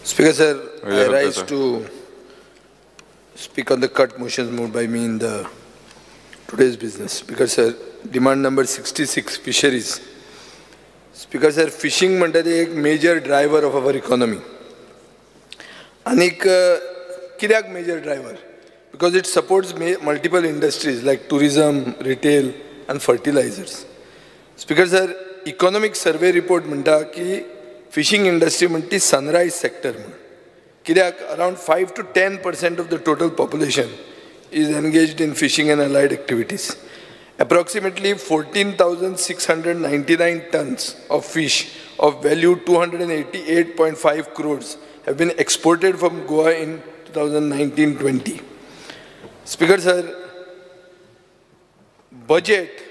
Speaker sir, I rise to speak on the cut motions moved by me in the today's business. Speaker sir, demand number 66, fisheries. Speaker sir, fishing is a major driver of our economy. Anik kidak major driver? Because it supports multiple industries like tourism, retail and fertilizers. Speaker sir, economic survey report म्हणता की fishing industry म्हणती sunrise sector. Kidak around 5 to 10% of the total population is engaged in fishing and allied activities. Approximately 14,699 tons of fish of value 288.5 crores have been exported from Goa in 2019-20. Speaker sir, budget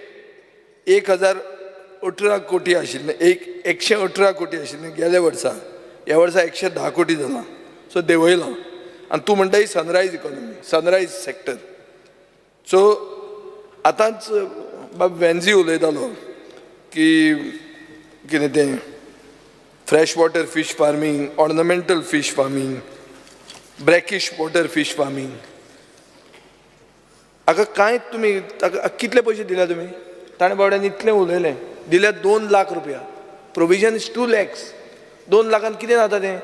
1,018 कोटी आशिल्ले 118 कोटी आशिल्ले गेल्या वर्सा ह्या वर्सा 110 कोटी जाला सो देंवयला आनी तूं म्हणटा ही sunrise economy sunrise sector so आतांच बाब वेन्झी उलयतालो की कितें तें fresh water fish farming ornamental fish farming brackish water fish farming हाका कांय तुमी कितले पयशे दिल्या तुमी ताणें बावड्यान इतलें उलयलें दिल्या 2 लाख रुपया प्रोविजन इज 2 lakhs 2 लाखान कितें जाता तें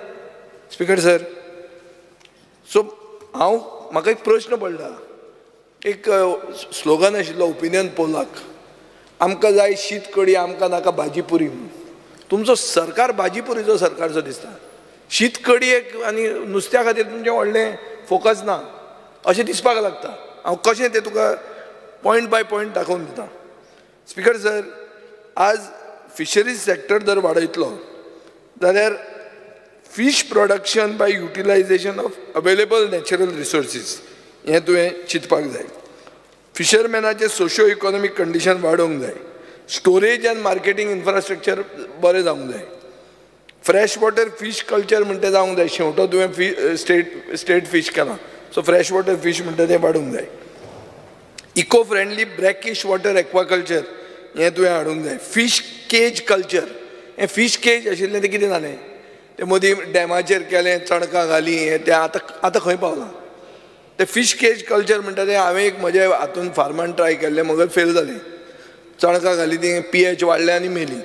स्पीकर सर सो म्हाका एक प्रश्न पडला एक स्लोगन आशिल्लो ओपिनियन पोलाक आमकां जाय शीत कडी आमकां नाका भाजी पुरी तुमचो सरकार भाजी पुरीचो सरकारचो दिसता शीत कडयेक आनी नुस्त्या खातीर तुमचें व्हडलें फोकस ना अशें दिसपाक लागता हांव कशें तें तुका पॉयंट बाय पॉयंट दाखोवन दिता स्पीकर सर आज फिशरीज सेक्टर जर वाडयतलो जाल्यार fish production by utilization of available natural resources हें तुवें चिंतपाक जाय फिशरमॅनाचे सोशियो इकॉनॉमीक कंडिशन वाडोवंक जाय स्टोरेज एंड मार्केटिंग इन्फ्रास्ट्रक्चर बरें जावंक जाय फ्रेश वॉटर फिश कल्चर म्हणटा तें जावंक जाय शेवटो तुवें स्टेट फिश केला सो फ्रेश वॉटर फिश म्हणटा तें वाडोवंक जाय इको फ्रेंडली ब्रॅकिश वॉटर एक्वाकल्चर हें तुवें हाडूंक जाय फिश केज कल्चर हें फिश केज आशिल्लें तें कितें जालें तें मदीं डॅमाचेर केलें चणकां घाली हें तें आतां खंय पावलां तें फिश केज कल्चर म्हणटा तें हांवें एक म्हज्या हातून फार्मान ट्राय केल्लें मगर फेल जालें चणकां घाली ती pH वाडलें आनी मेली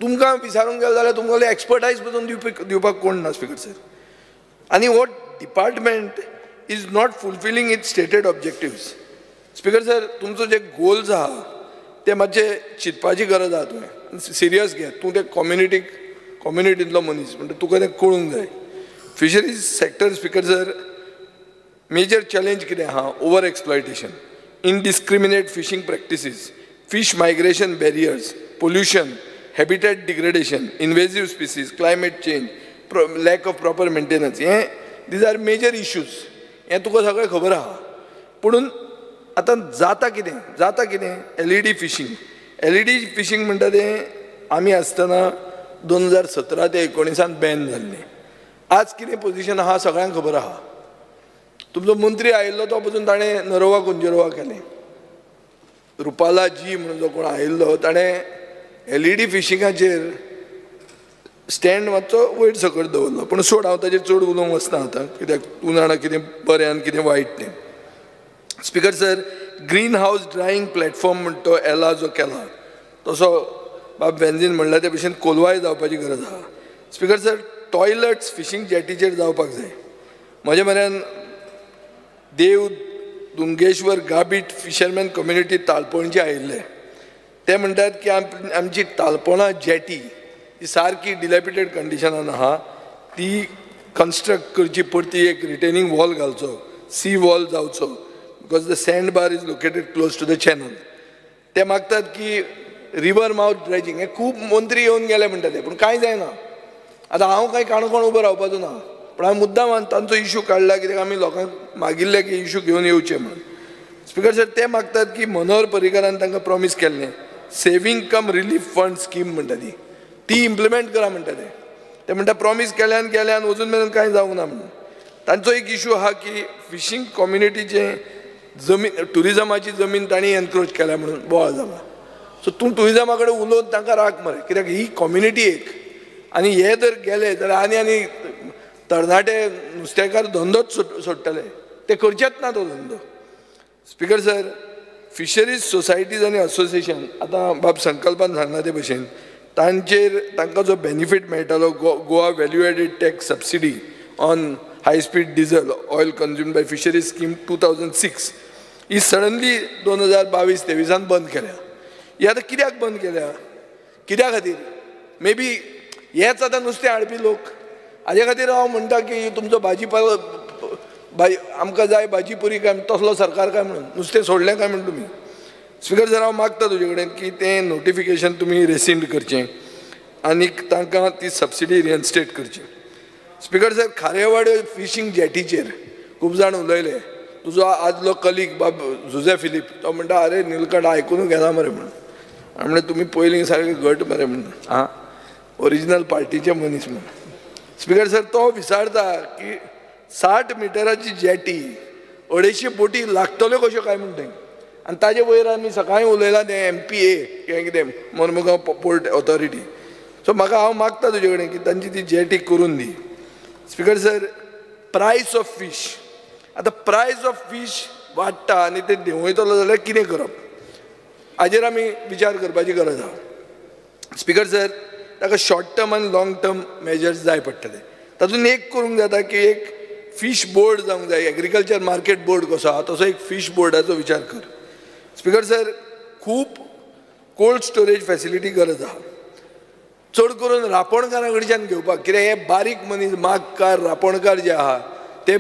तुमकां विचारूंक गेलो जाल्यार तुमकां एक्सपर्टायज पसून दिवपाक कोण ना स्पीकर सर आनी हो department is not fulfilling its stated objectives speaker sir तुमचो जे गोल्स आहा ते मातशे चिंतपाची गरज आहा तुवें सिरियस घे तूं ते कम्युनिटींतलो मनीस म्हणटा तुका तें कळूंक जाय fisheries sector speaker sir major challenge कितें आहा over exploitation indiscriminate fishing practices fish migration barriers pollution habitat degradation invasive species climate change lack of proper maintenance हें दीज आर मेजर इश्यूज हें तुका सगळें खबर आहा पुणून आतां जाता कितें LED फिशींग म्हणटा तें आमी आसतना 2017 ते 19 बॅन जाल्लें आज कितें पोजिशन आहा सगळ्यांक खबर आहा तुमचो मंत्री आयिल्लो तो पसून ताणें नरोवा कुंजरोवा केलें रुपाला जी म्हणून जो कोण आयिल्लो ताणें LED फिशिंगाचेर स्टँड मातसो वयर सकयल दवरलो पूण सोड हांव ताचेर चड उलोवंक वचना आतां कित्याक तूं जाणा कितें बरें आनी कितें वायट तें स्पीकर सर ग्रीन हावस ड्रायींग प्लॅटफॉर्म म्हणटा तो एला जो केला तसो बाब वेन्झीन म्हणला ते भशेन कोलवाय जावपाची गरज आहा स्पीकर सर टॉयलेट्स फिशींग जेटीचेर जावपाक जाय म्हज्या म्हऱ्यान देव दुंगेश्वर गाबीट फिशरमॅन कम्युनिटी तालपणचे आयिल्ले ते म्हणटात की आमची तालपणां जेटी ही सारकी डिलॅपिटेड कंडिशनान आहा ती कन्स्ट्रक्ट करची परती एक रिटेनिंग वॉल घालचो सी वॉल जावचो because the sand bar is located close to the channel ते मागतात की रिवर माउथ ड्रेजिंग हे खूब मंत्री येवन गेले म्हणटा ते पूण कांय जायना आतां हांव कांय काणकोण उबो रावपाचो ना पूण हांवें मुद्दाम तांचो इशू काडला कित्याक आमी लोकांक मागिल्ले की इशू घेवन येवचे म्हणून स्पीकर सर ते मागतात की मनोहर पर्रीकरान तांकां प्रॉमीस केल्लें सेवींग कम रिलीफ फंड स्कीम म्हणटा ती इम्प्लिमेंट करा म्हणटा ते म्हणटा प्रॉमीस केल्यान अजून मेरेन कांय जावंक ना म्हणून तांचो एक इशू आहा की फिशींग कम्युनिटीचे जमीन टुरिजमाची जमीन तांणी एनक्रोच केल्या म्हणून बोवाळ जाला सो तूं टुरिजमा कडेन उलोवन तांकां राख मरे कित्याक ही कम्युनिटी एक आनी हे जर गेले जाल्यार आनी तरणाटे नुस्तेकार धंदोच सोडटले ते करचेच ना तो धंदो. स्पीकर सर, फिशरीज सोसायटीज आनी असोसिएशन आतां बाब संकल्पान सांगला ते भशेन तांकां जो बेनिफीट मेळटालो Goa value added tax subsidy on high speed diesel oil consumed by fisheries scheme 2006 ही सडनली 2022-23 बंद केल्या. ही आतां कित्याक बंद केल्या, कित्या खातीर? मे बी हेच आतां नुस्तें हाडपी लोक हाजे खातीर हांव म्हणटा की तुमचो भाजीपालो आमकां जाय भाजी पुरी काय तसलो सरकार काय म्हणून नुस्तें सोडलें काय म्हणून तुमी. स्पीकर सर, हांव मागता तुजे कडेन की तें नोटिफिकेशन तुमी रेसिंड करचें आनीक तांकां ती सबसिडी रिइन्स्टेट करची. स्पीकर सर, खारेवाड्यो फिशींग जेटीचेर खूब जाण उलयले. तुजो आदलो कलीग बाब झुजे फिलीप तो म्हणटा अरे निलकंठ आयकूनच घेना मरे म्हणून. म्हणजे तुमी पयलीं सारके घट मरे म्हणून आं ओरिजिनल पार्टीचे मनीस म्हणून. स्पीकर सर, तो विचारता की 60 मिटराची जेटी 250 बोटी लागतल्यो कश्यो काय म्हणटा आनी ताजे वयर आमी सकाळीं उलयलां तें MPA कितें मोर्मुगांव पोर्ट ऑथॉरिटी. सो हांव मागता तुजे कडेन की तांची ती जेटी करून दी. स्पीकर सर, प्रायस ऑफ फीश आतां प्रायस ऑफ फीश वाडटा आनी ते देंवयतलो जाल्यार कितें करप हाजेर आमी विचार करपाची गरज आसा. स्पीकर सर, ताका शॉर्ट टर्म आनी लॉंग टर्म मेजर्स जाय पडटले. तातूंत एक करूंक जाता की एक फीश बोर्ड जावंक जाय. एग्रीकल्चर मार्केट बोर्ड कसो आहा तसो एक फीश बोर्डाचो विचार कर. स्पीकर सर, खूब कोल्ड स्टोरेज फॅसिलिटी गरज आहा. चड करून रापणकारां कडच्यान घेवपाक, कित्याक हे बारीक मनीस मागकार रापणकार जे आहा ते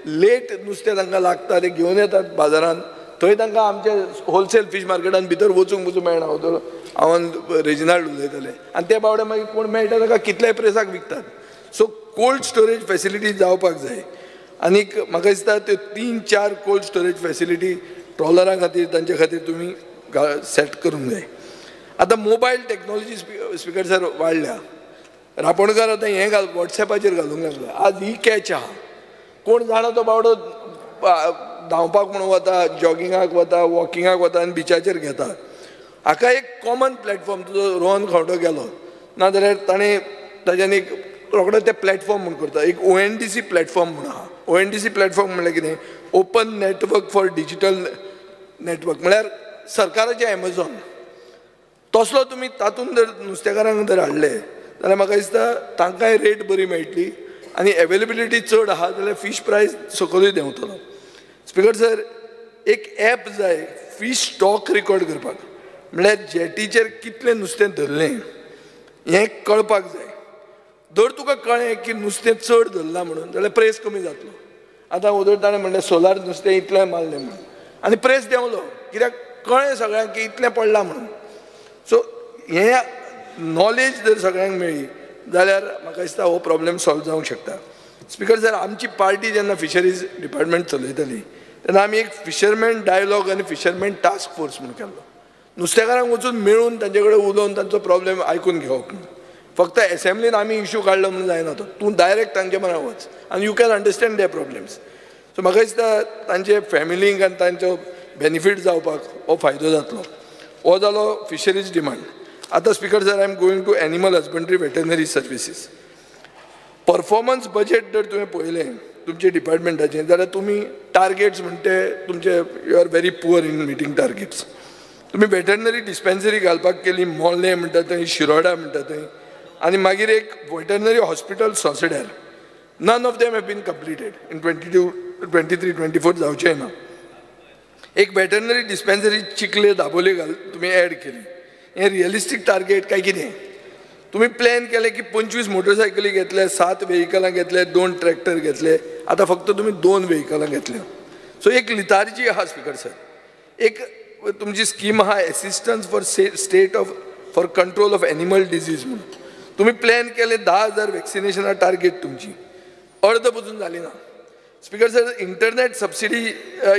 लेट नुस्तें तांकां लागता ते घेवन येतात बाजारांत. थंय तांकां आमचे होलसेल फीश मार्केटान भितर वचूंक मेळना. हांव रेजिनाल्ड उलयताले आनी ते बावडे मागीर कोण मेळटा ताका कितल्याय प्रेसाक विकतात. सो कोल्ड स्टोरेज फॅसिलिटी जावपाक जाय. आनीक म्हाका दिसता त्यो 3-4 कोल्ड स्टोरेज फॅसिलिटी ट्रॉलरां खातीर तांचे खातीर तुमी सेट करूंक जाय. आतां मोबायल टॅक्नॉलॉजी स्पीकर सर वाडल्या. रापणकार आतां हें वॉट्सॅपाचेर घालूंक लागला. आज ही कॅच आहा. कोण जाणा तो बावडो धांवपाक म्हणून वता, जॉगिंगाक वता, वॉकिंगाक वता आनी बिचाचेर घेता. हाका एक कॉमन प्लॅटफॉर्म तुजो रोहन खावटो गेलो नाजाल्यार ताणें ताच्यान एक रोखडो ते प्लॅटफॉर्म म्हूण करता. एक ONDC प्लॅटफॉर्म म्हूण आहा. ONDC प्लॅटफॉर्म म्हणल्यार कितें, open network for digital network, म्हळ्यार सरकाराचें एमेझॉन तसलो तुमी तातूंत जर नुस्तेकारांक जर हाडले जाल्यार म्हाका दिसता तांकांय रेट बरी मेळटली आनी अवेलेबिलिटी चड आहा जाल्यार फीश प्रायस सकयलूय देंवतलो. स्पीकर सर, एक ॲप जाय फीश स्टॉक रिकॉर्ड करपाक. म्हळ्यार जेटीचेर कितलें नुस्तें धरलें हें कळपाक जाय. जर तुका कळ्ळें की नुस्तें चड धरलां म्हणून जाल्यार प्रेस कमी जातलो. आतां उदर ताणें म्हणलें सोलार नुस्तें इतलें मारलें म्हणून आनी प्रेस देंवलो कित्याक कळ्ळें सगळ्यांक की इतलें पडलां म्हणून. सो हें नॉलेज जर सगळ्यांक मेळ्ळी जाल्यार म्हाका दिसता हो प्रॉब्लेम सॉल्व जावंक शकता. स्पीकर सर, आमची पार्टी जेन्ना फिशरीज डिपार्टमेंट चलयताली तेन्ना आमी एक फिशरमॅन डायलॉग आनी फिशरमॅन टास्क फोर्स म्हणून केल्लो. नुस्तेकारांक वचून मेळून तांचे कडेन उलोवन तांचो प्रॉब्लेम आयकून घेवप. फक्त एसेंब्लीन आमी इश्यू काडलो म्हणून जायना तो. तूं डायरेक्ट तांचे म्हऱ्या वच आनी you can understand there problems. So म्हाका दिसता तांचे फॅमिलींक आनी तांचो बेनिफीट जावपाक हो फायदो जातलो. हो जालो फिशरीज डिमांड. आतां speaker sir, I am going to animal husbandry veterinary services. Performance budget जर तुवें पळयलें तुमचे डिपार्टमेंटाचें जाल्यार तुमी टार्गेट्स म्हणटे तुमचे you are very poor in meeting targets. तुमी वेटरनरी डिस्पेन्सरी घालपाक केली मोर्ले म्हणटा थंय, शिरोडा म्हणटा थंय, आनी मागीर एक वेटरनरी हॉस्पिटल सॉसेड्यार. None of them have been completed in 22-23-24 जावचें ना. एक वेटरनरी डिस्पेन्सरी चिखले दाबोले तुमी एड केली. हें रियलिस्टीक टार्गेट काय कितें? तुमी प्लॅन केलें की 25 मोटरसायकली घेतले, 7 व्हेहिकलां घेतले, 2 ट्रॅक्टर घेतले. आतां फक्त तुमी 2 व्हेहिकलां घेतल्या. सो एक लिथार्जी आहा स्पीकर सर. एक तुमची स्कीम आहा assistance for state for control of animal disease म्हणून. तुमी प्लॅन केले 10,000 वॅक्सिनेशनां टार्गेट तुमची अर्द पसून जाली ना. Speaker sir, internet subsidy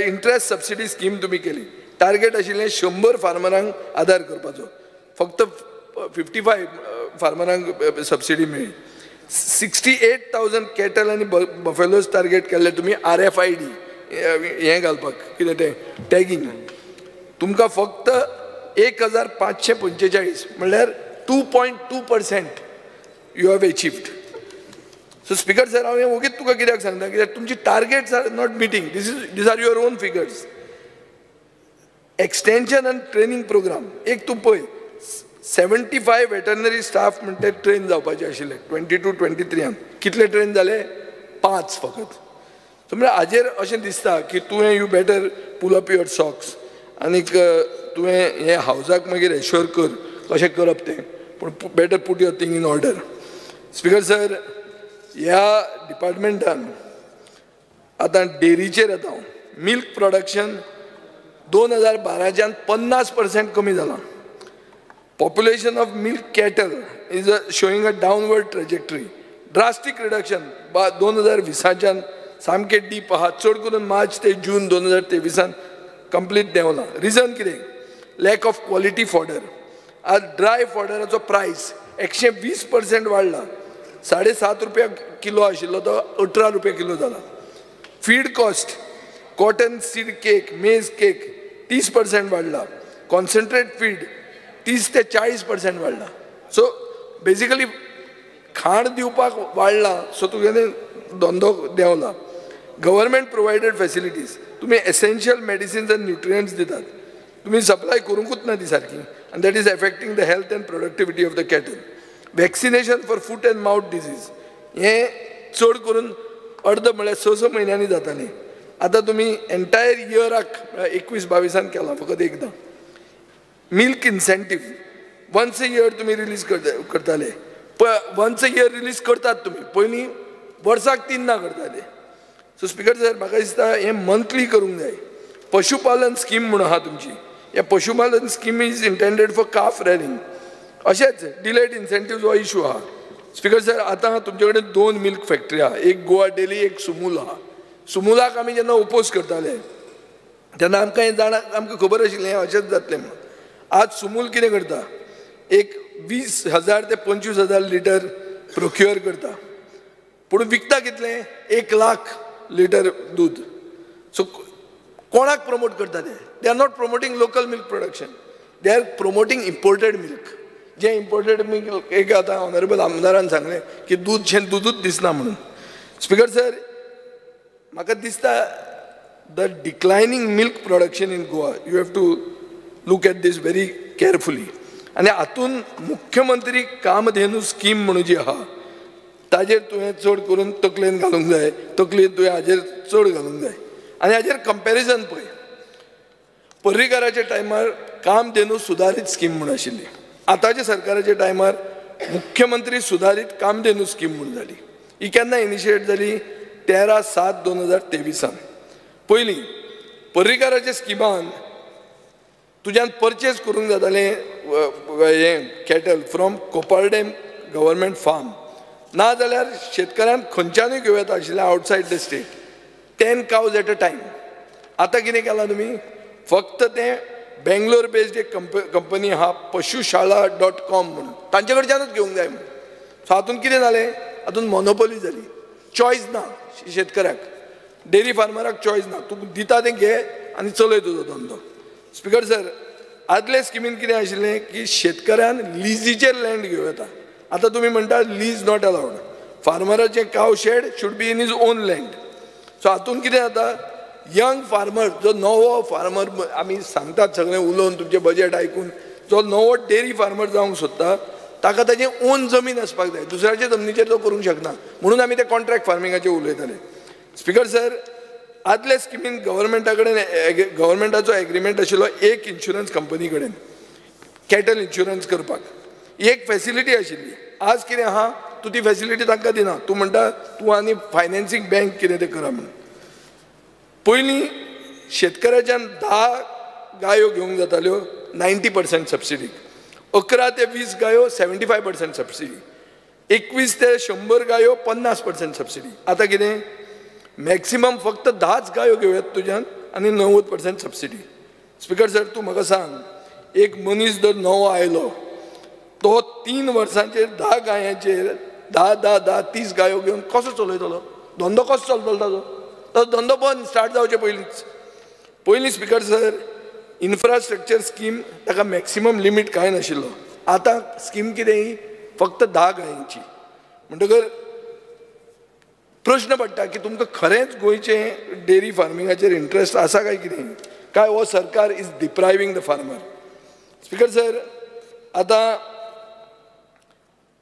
interest subsidy scheme तुमी केली. टार्गेट आशिल्लें 100 फार्मरांक आदार करपाचो. फक्त 55 फार्मरांक सबसिडी मेळ्ळी. 68,000 कॅटल आनी बफेलोज टार्गेट केल्ले तुमी RFID हें घालपाक कितें तें टॅगिंग. तुमकां फक्त 1,545 म्हणल्यार 2.2% you have achieved. So speaker sir हांव ओगीच तुका कित्याक सांगता कित्याक तुमची targets are not meeting. These are your own figures. Extension आनी ट्रेनिंग प्रोग्राम एक तूं पळय 75 वेटरनरी स्टाफ म्हणते ट्रेन जावपाचे आशिल्ले 22 23 कितले ट्रेन जाले 5 फकत. सो म्हणजे हाजेर अशें दिसता की तुवें you better pull up your socks आनीक तुवें हे हावजाक मागीर एश्योर कर कशें करप तें पूण better put your thing in order. Speaker sir ह्या डिपार्टमेंटान आतां डेरीचेर येता हांव. मिल्क प्रोडक्शन 2012च्यान 50% कमी जाला. Population of milk cattle is showing a downward trajectory. Drastic reduction. 2020च्यान सामके डीप आहा. चड करून मार्च ते जून 2023 कंप्लीट देंवला. रिजन कितें? Lack of quality fodder. आज ड्राय फॉडराचो प्रायस 120% वाडला. 7.5 रुपया किलो आशिल्लो तो 18 रुपया किलो जाला. Feed cost cotton seed cake मेज केक 30% वाडला. कॉन्सन्ट्रेट फीड 30 ते 40% वाडला. सो बेसिकली खाण दिवपाक वाडला सो तुगेले धंदो देंवला. गव्हर्मेंट प्रोवायडेड फॅसिलिटीज तुमी एसेन्शियल मेडिसिन्स आनी न्युट्रियंट्स दितात तुमी सप्लाय करूंकूच ना ती सारकी आनी that is affecting the health and productivity of the cattle. Vaccination for foot and mouth disease हें चड करून अर्द म्हळ्यार 6 म्हयन्यांनी जातालें. आतां तुमी एंटायर इयराक 21-22 केला फकत एकदां. Milk incentive once a year तुम्ही रिलीज करताले. वन्स अ इयर रिलीज करतात तुम्ही. पयलीं वर्साक 3 करताले. सो स्पीकर सर म्हाका दिसता हें मंथली करूंक जाय. पशुपालन स्कीम म्हणून आहा तुमची. हे पशुपालन scheme is intended for calf rearing. अशेंच डिलेड इन्सेंटीव्स हो इशू आहा. स्पीकर सर आतां तुमचे कडेन 2 मिल्क फॅक्टरी आहा. एक गोवा डेली एक सुमूल आहा. सुमुलाक आमी जेन्ना ओपोज करताले तेन्ना आमकां हें जाणा आमकां खबर आशिल्लें हें अशेंच जातलें म्हणून. आज सुमूल कितें करता एक 20,000 ते 25,000 लिटर प्रोक्युअर करता पूण विकता कितले 1 लाख लिटर दूध. सो कोणाक प्रमोट करता they are not promoting local milk production. They are promoting imported milk. जे इम्पोर्टेड मिल्क एक आतां ऑनरेबल आमदारान सांगलें की दूदूच दिसना म्हणून. स्पीकर सर म्हाका दिसता the declining milk production in Goa you have to look at this very carefully. आनी हातून मुख्यमंत्री कामधेनू स्कीम म्हणून जी आहा ताजेर तुवें चड करून तकलेन घालूंक जाय. तकलेन तुवें हाजेर चड घालूंक जाय. आनी हाजेर कंपॅरिजन पळय. पर्रीकाराच्या टायमार कामधेनू सुदारीत स्कीम म्हणून आशिल्ली. आतांच्या सरकाराच्या टायमार मुख्यमंत्री सुदारीत कामधेनू स्कीम म्हणून जाली. ही केन्ना इनिशिएट जाली 13/7/2023. पयलीं पर्रीकाराच्या स्किमान तुज्यान परचेज करूंक जातालें हें कॅटल फ्रॉम कोपारडेम गव्हर्मेंट फार्म ना जाल्यार शेतकारांक खंयच्यानूय घेवं येता आशिल्लें outside the state 10 cows at a time. आतां कितें केलां तुमी फक्त तें बेंगलोर बेस्ड एक कंपनी आहा पशुशाला.com म्हणून तांचे कडच्यानूच घेवंक जाय म्हणून. सो हातून कितें जालें हातून मोनोपोली जाली. चॉयस ना शेतकऱ्याक. डेरी फार्मराक चॉयस ना. तूं दिता तें घे आनी चलय तुजो धंदो. स्पीकर सर आदले स्किमीन कितें आशिल्लें की शेतकऱ्यान लिजीचेर लँड घेवं येता. आतां तुमी म्हणटा लीज नॉट अलाउड. फार्मराचें cow shed should be in his own land. So हातून कितें जाता यंग फार्मर जो नवो फार्मर आमी सांगतात सगळें उलोवन तुमचें बजेट आयकून जो नवो डेरी फार्मर जावंक सोदता ताका ताजें ओन जमीन आसपाक जाय. दुसऱ्याचे जमनीचेर तो करूंक शकना म्हणून आमी ते कॉन्ट्रॅक्ट फार्मिंगाचेर उलयताले. स्पीकर सर आदले स्किमीन गव्हर्मेंटा कडेन गव्हर्मेंटाचो एग्रीमेंट आशिल्लो एक इन्शुरन्स कंपनी कडेन कॅटल इन्शुरन्स करपाक. एक फॅसिलिटी आशिल्ली. आज कितें आहा तूं ती फॅसिलिटी तांकां दिना. तूं म्हणटा तूं आनी फायनान्सींग बँक कितें तें करा म्हणून. पयलीं शेतकऱ्याच्यान 10 गायो घेवंक जाताल्यो 90% सबसिडी. 11 ते 20 गायो 75% सबसिडी. 21 ते 100 गायो 50% सबसिडी. आतां कितें मॅक्सिमम फक्त 10च गायो घेवयात तुज्यान आनी 90% सबसिडी. स्पीकर सर तूं म्हाका सांग एक मनीस जर नवो आयलो तो 3 वर्सांचेर 10 गायांचेर 10 गायो घेवन कसो चलयतलो. धंदो कसो चलतलो ताजो. तो धंदो बंद स्टार्ट जावचे पयलीं स्पीकर सर इन्फ्रास्ट्रक्चर स्कीम ताका मॅक्सिमम लिमीट कांय नाशिल्लो. आतां स्कीम कितें ही फक्त 10 गायांची म्हणटकर प्रश्न पडटा की तुमकां खरेंच गोंयचें डेरी फार्मिंगाचेर इंट्रस्ट आसा काय कितें, काय हो सरकार is depriving the farmer. Speaker sir, आतां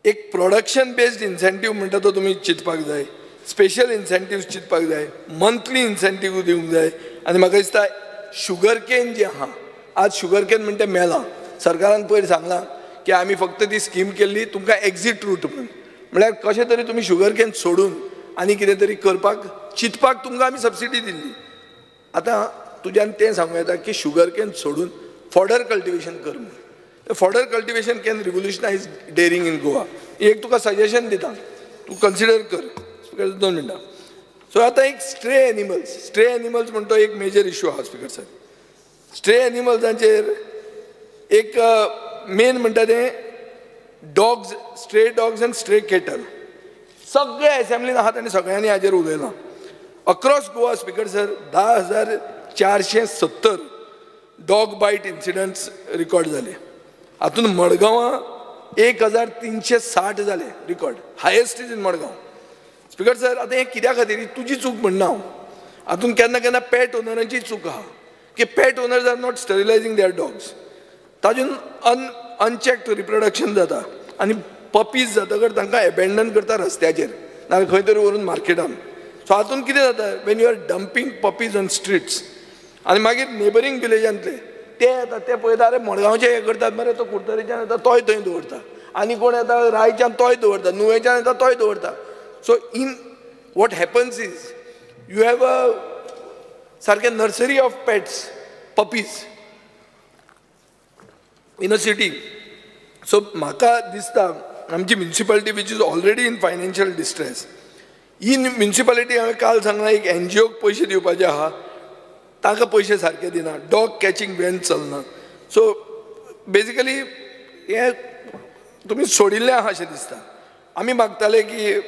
एक प्रोडक्शन बेस्ड इन्सेंटीव म्हणटा तो तुमी चिंतपाक जाय, स्पेशल इन्सेंटीव चिंतपाक जाय, मंथली इन्सेंटीव दिवंक जाय. आनी म्हाका दिसता शुगर केन जी आहा, आज शुगर केन म्हणटा तें मेलां. सरकारान पयर सांगलां की आमी फक्त ती स्कीम केल्ली तुमकां एक्झीट रूट म्हणून, म्हळ्यार कशें तरी तुमी शुगर केन सोडून आनी कितें तरी करपाक चिंतपाक तुमकां आमी सबसिडी दिल्ली. आतां तुज्यान तें सांगूं येता की शुगर केन सोडून फॉडर कल्टिवेशन कर म्हणून. Fodder cultivation can revolutionise dairying in Goa. एक तुका सजेशन दिता, तूं कन्सिडर कर. स्पीकर 2 मिनटां. सो आतां एक स्ट्रे एनिमल्स म्हणटा एक मेजर इश्यू आहा स्पीकर सर. स्ट्रे एनिमल्सांचेर एक मेन म्हणटा तें dogs, stray dogs and stray cattle. सगळ्या असेंब्लीन आहात आनी सगळ्यांनी हाजेर उलयलां. Across Goa speaker sir 10,470 dog bite incidents record जाले. हातून मडगांवां 1,360 जाले रिकॉर्ड, highest is in Madgaon. Speaker sir, आतां हें कित्या खातीर, तुजी चूक म्हणना हांव, हातून केन्ना केन्ना पॅट ओनरांची चूक आहा की pet owners are not sterilising their dogs. तातून अनचेक्ड रिप्रोडक्शन जाता आनी पपीज जातकर तांकां एबेंडन करता रस्त्याचेर नाजाल्यार खंय तरी व्हरून मार्केटान. सो हातून कितें जाता, when you are dumping puppies on streets आनी मागीर नेबरींग विलेजांतले ते येता, ते पळयता अरे मडगांवचे हे करतात मरे, तो कुडतरेच्यान येता तोय थंय दवरता, आनी कोण येता रायच्यान तोय दवरता, नुवेच्यान येता तोय दवरता. So in what happens is you have a सारकें nursery of pets, puppies in a city. So म्हाका दिसता आमची municipality which is already in financial distress, ही म्युनिसिपालिटी हांवें काल सांगलां एक एनजीओक पयशे दिवपाचे आहा, तांकां पयशे सारके दिना, डॉग कॅचिंग व्हॅन चलना. सो बेजिकली हे तुमी सोडिल्लें आहा अशें दिसता. आमी मागताले की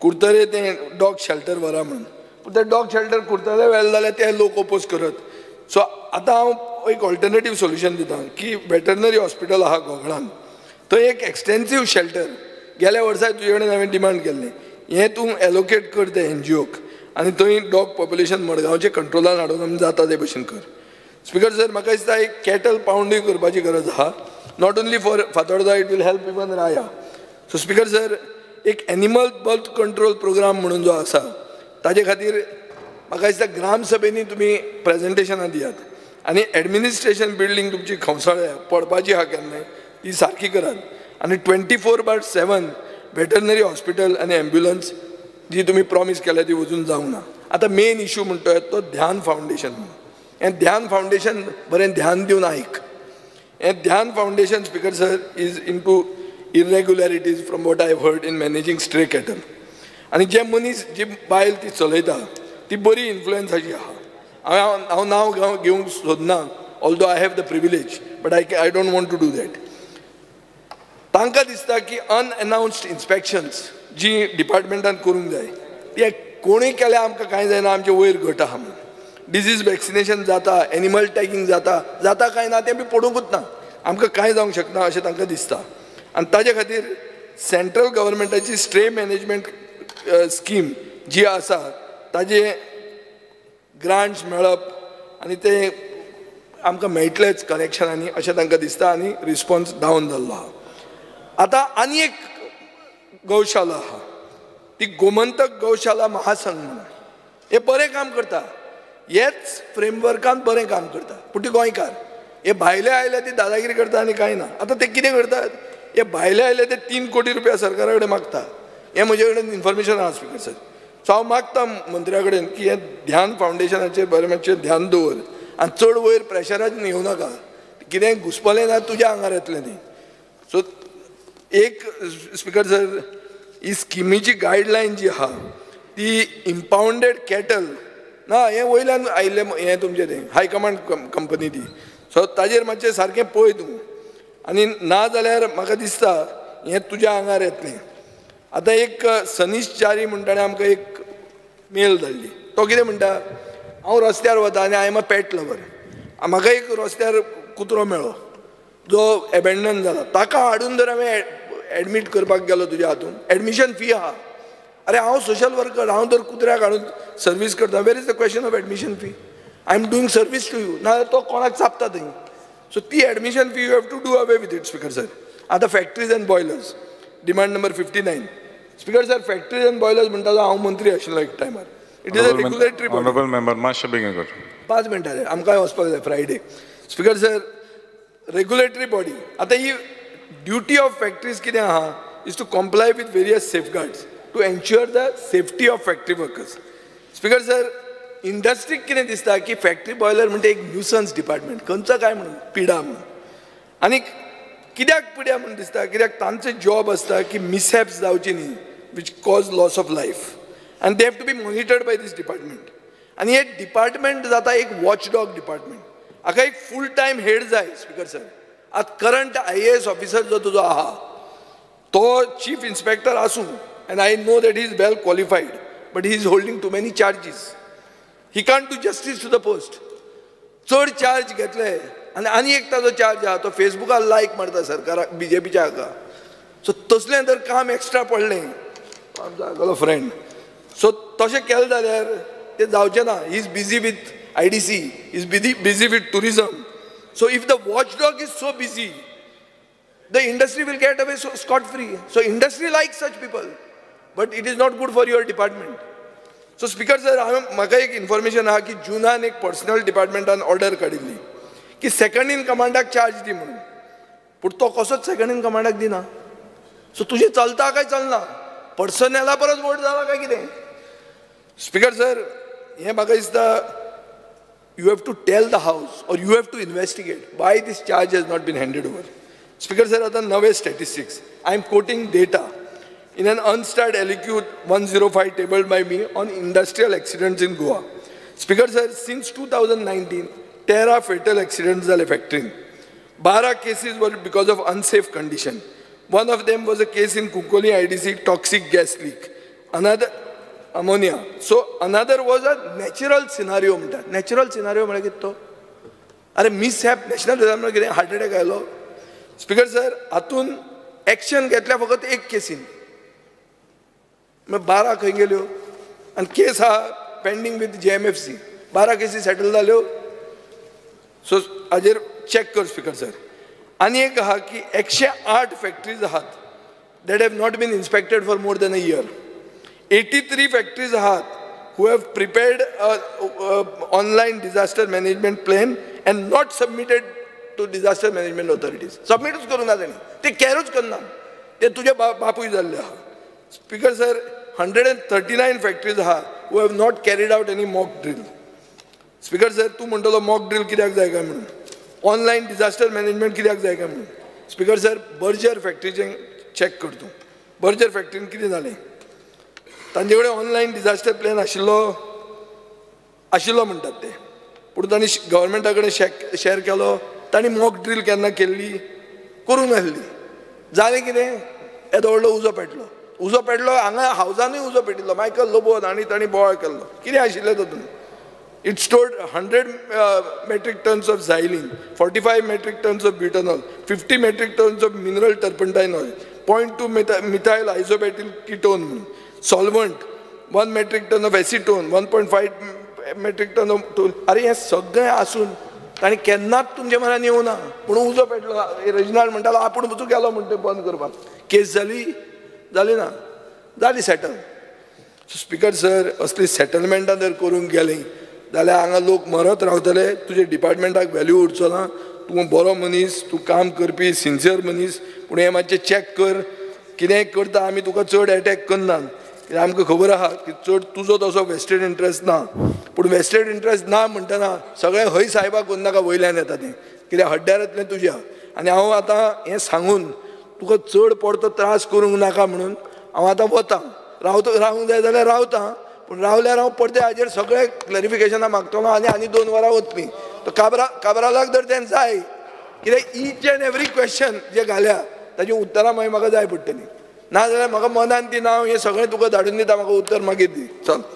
कुडतरे तें डॉग शेल्टर व्हरा म्हणून, पूण तें डॉग शेल्टर कुडतरे व्हेलें जाल्यार ते लोक ओपोज करत. सो आतां हांव एक ऑल्टरनेटीव सोल्युशन दिता की वेटरनरी हॉस्पिटल आहा गोगळान, थंय एक एक्सटेन्सीव शेल्टर गेल्या वर्सा तुजे कडेन हांवें डिमांड केल्लें, हें तूं एलोकेट कर ते एनजीओक आनी थंय डॉग पॉप्युलेशन मडगांवचे कंट्रोलान हाडून आमी जाता ते भशेन कर. स्पीकर सर, म्हाका दिसता एक कॅटल पावंडूय करपाची गरज आहा, not only for Fatorda, it will help even Raya. So speaker sir, एक एनिमल बर्थ कंट्रोल प्रोग्राम म्हणून जो आसा ताजे खातीर म्हाका दिसता ग्राम सभेनी तुमी प्रेजेंटेशनां दियात आनी एडमिनिस्ट्रेशन बिल्डींग तुमची खंवसाळ्या पडपाची आहा केन्नाय ती सारकी करात. आनी 24/7 वेटरनरी हॉस्पिटल आनी एम्ब्युलन्स जी तुमी प्रॉमीस केल्या ती वचून जावंक ना. आतां मेन इश्यू म्हणटोय तो ध्यान फावंडेशन म्हणून. हें ध्यान फावंडेशन बरें ध्यान दिवन आयक. हें Dhyan foundation speaker sir is into irregularities from what I have heard in managing stray cattle. आनी जे मनीस जी बायल ती चलयता ती बरी इन्फ्लुएन्साची आहा. हांव नांव घेवंक सोदना, although I have the privilege, but I don't want to do that. तांकां दिसता की अनअनाउन्स्ड इन्स्पेक्शन्स जी डिपार्टमेंटान करूंक जाय ते कोणूय केल्यार आमकां कांय जायना, आमचे वयर घट आहा म्हणून. डिजीज वॅक्सिनेशन जाता, एनिमल टॅगिंग जाता काय ना तें बी पडूंकूच ना, आमकां कांय जावंक शकना अशें तांकां दिसता. आनी ताजे खातीर सेंट्रल गव्हर्मेंटाची स्ट्रे मॅनेजमेंट स्कीम जी आसा ताजे ग्रांट्स मेळप आनी ते आमकां मेळटलेच कनेक्शनांनी अशें तांकां दिसता आनी रिस्पॉन्स डावन जाल्लो आहा. आतां आनी एक गौशाला आहा, ती गोमंतक गौशाला महासंघ म्हणून. हे बरें काम करता, हेच फ्रेमवर्कान बरें काम करता, पूण ती गोंयकार. हे भायले आयले ती दादागिरी करता आनी कांय ना. आतां ते कितें करतात, हे भायले आयले ते 3 कोटी रुपया सरकारा कडेन मागता. हें म्हजे कडेन इन्फॉर्मेशन आहा स्पीकर सर. सो हांव मागता मंत्र्या कडेन की हें ध्यान फावंडेशनाचेर बरें मातशें ध्यान दवर आनी चड वयर प्रेशरान येवं नाका, कितेंय घुसपलें ना तुज्या आंगार येतलें न्ही. सो एक स्पीकर सर, ही स्किमीची गायडलायन जी आहा ती इम्पाउंडेड कॅटल ना, हें वयल्यान आयिल्लें हें तुमचें तें हायकमांड कंपनी ती. सो ताजेर मातशें सारकें पळय तूं, आनी ना जाल्यार म्हाका दिसता हें तुज्या आंगार येतलें. आतां एक सनीश च्यारी म्हणटाणे आमकां एक मेल धाडली. तो कितें म्हणटा, हांव रस्त्यार वता आनी I am a pet lover. म्हाका एक रस्त्यार कुत्रो मेळ्ळो जो एबेंडन जाला, ताका हाडून जर हांवें एडमीट करपाक गेलो तुज्या हातून, एडमिशन फी आहा अरे हांव सोशल वर्कर, हांव जर कुत्र्याक हाडून सर्वीस करता, where is the question of admission fee? I am doing service to you, ना तो कोणाक चापता थंय. सो ती admission fee you have to do away with it. Speaker sir, आतां factories and boilers, demand number 59. Speaker sir, factories and boilers म्हणटा हांव मंत्री आशिल्लो एक टायमार. It is a regulatory body. Honourable member, मातशें बेगीन कर. 5 मिनटां रे, आमकांय वचपाक जाय Friday. Speaker sir, regulatory body. आतां ही ड्युटी ऑफ फॅक्टरीज कितें आहा is to comply with various safeguards to ensure the safety of factory workers. Speaker sir, इंडस्ट्रीक कितें दिसता की फॅक्टरी बॉयलर म्हणजे एक न्यूसन्स डिपार्टमेंट, खंयचो काय म्हणून पिडा म्हणून. आनी कित्याक पिड्या म्हणून दिसता, कित्याक तांचें जॉब आसता की मिसहॅप्स जावची न्ही which cause loss of life, आनी they have to be monitored by this department. आनी हे डिपार्टमेंट जाता एक वॉचडॉग डिपार्टमेंट. हाका एक फूल टायम हेड जाय. स्पीकर सर, आतां करंट IAS ऑफिसर जो तुजो आहा तो चीफ इन्स्पेक्टर आसूं, and I know that he is well qualified, but he is holding too many charges. He can't do justice to the post. चड charge घेतले आनी एक ताजो चार्ज आहा तो फेसबुकार लायक मारता सरकाराक, BJPच्या हाका. सो तसलें जर काम एक्स्ट्रा पडलें, आमचो आगलो फ्रेंड, सो तशें केलें जाल्यार तें जावचें ना. He is busy with IDC, he is busy with tourism. So if the watchdog is so busy, the industry will get away scot free. So industry likes such people, but it is not good for your department. So Speaker sir, म्हाका एक information आहा की जुनान एक personal डिपार्टमेंटान order काडिल्ली की second in कमांडाक charge दी म्हणून, पूण तो कसोच सेकंड इन कमांडाक दिना. सो तुजें चलता काय चलना? पर्सनला परस वोट जाला काय कितें? स्पीकर सर, हें म्हाका दिसता you have to tell the house or you have to investigate why this charge has not been handed over. Speaker sir, आता नवे statistics. I am quoting data in an unstarred LEQ 105 tabled by me on industrial accidents in Goa. Speaker sir, since 2019, 13 fatal accidents are factoring. 12 cases were because of unsafe condition. One of them was a case in Kukoli IDC, toxic gas leak. Another ammonia. So another was a natural scenario. Natural scenario म्हणजे कितें तो? अरे mishap national disaster कितें heart attack आयलो. Speaker sir, हातून action घेतल्या फकत एक केसीन, 12 खंय गेल्यो आनी केस आहा पेंडींग विथ JMFC. 12 केसी सेटल जाल्यो. सो हाजेर चॅक कर स्पीकर सर. आनी एक आहा की 108 फॅक्टरीज आहात that have not been inspected for more than a year. 83 factories आहात who have prepared online disaster management plan and not submitted to disaster management authorities. Submitच करूं ना ताणी, ते कॅरूच करना, ते तुजे बापूय जाल्ले आहा. स्पीकर सर, 139 फॅक्टरीज आहा who have not carried out any mock drill. Speaker sir, तूं म्हणटलो मॉक ड्रिल कित्याक जाय काय म्हणून, ऑनलायन डिजास्टर मॅनेजमेंट कित्याक जाय काय म्हणून. स्पीकर सर, बर्जर फॅक्टरीचें चॅक कर तूं. बर्जर फॅक्टरीन कितें जालें? तांचे कडेन ऑनलायन डिजास्टर प्लॅन आशिल्लो म्हणटात ते, पूण तांणी गव्हर्मेंटा कडेन शेअर केलो. तांणी मॉक ड्रिल केन्ना केल्ली? करूंक नासली. जालें कितें? येदो व्हडलो उजो पेटलो. हांगा हावजानूय उजो पेटिल्लो. मायकल लोबोन आनी तांणी बोवाळ केल्लो. कितें आशिल्लें तातूंत? It stored 100 metric tons of xylene, 45 metric tons of butanol, 50 metric tons of mineral turpentine oil, 0.2 methyl isobutyl ketone, solvent, 1 metric ton of acetone, 1.5 metric ton of tool. अरे हे सगळें आसून ताणी केन्नाच तुमच्या मनान येवं ना, पूण उजो पेटलो. रेजिनाल्ड म्हणटालो आपूण वचूं गेलो म्हणटा तें बंद करपाक. केस जाली ना, जाली सेटल. स्पीकर सर, असली सेटलमेंटां जर करूंक गेलीं जाल्यार हांगा लोक मरत रावतले. तुजे डिपार्टमेंटाक व्हॅल्यू उरचो ना. तूं बरो मनीस, तूं काम करपी सिन्सियर मनीस, पूण हें मातशें चॅक कर. कितेंय करता आमी तुका चड अटॅक करनात. आमकां खबर आहा की चड तुजो तसो वेस्टेड इंट्रस्ट ना, पूण वेस्टेड इंट्रस्ट ना म्हणटना सगळें हय साहेबाक कोण नाका वयल्यान येता तें, कित्याक हड्ड्यारांतलें तुज्या. आनी हांव आतां हें सांगून तुका चड पडतो त्रास करूंक नाका म्हणून हांव आतां वतां. रावूंक जाय जाल्यार रावतां, पूण रावल्यार हांव परते हाजेर सगळें क्लॅरिफिकेशनां मागतलो आनी 2 वरां वतलीं. तो काबरालाक जर तें जाय, कित्याक ईच एंड एवरी क्वेश्चन जे घाल्या ताजी उतरां मागीर म्हाका जाय पडटलीं. ना जाल्यार म्हाका मनान ती ना, हें सगळें तुका धाडून दिता, म्हाका उत्तर मागीर दी. चल.